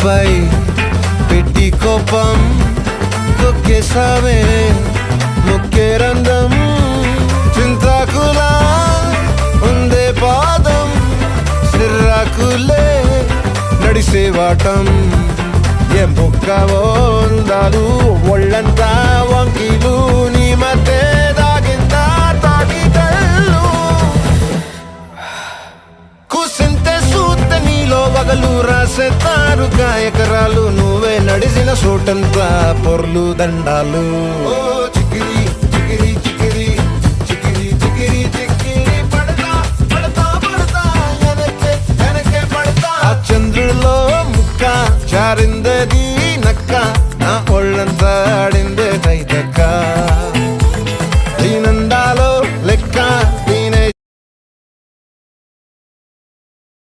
నాపై పెట్టి కోపం తొక్కేసావే ముక్కే రంగం చింతాకులా ఉందే పాదం సిర్రాకులే నడిసేవాటం ఏం బొక్కవో అందాలు ఒళ్ళంతా వంకీలు నీ మధ్య దాగిందా తాటి కళ్ళు కూసింతే సూత నీలో వగలు రాసేతారుగా ఎకరాలు నువ్వే నడిసిన చోటంతా పొర్లు దండాలు ఓ చికిరి చికిరి చికిరి చికిరి చికిరి చికిరి పడతా పడతా పడతా వెనకే వెనకే పడతా ఆ చంద్రుల్లో ముక్క చారిందది నక్క నా ఒళ్ళంతా ఆడింది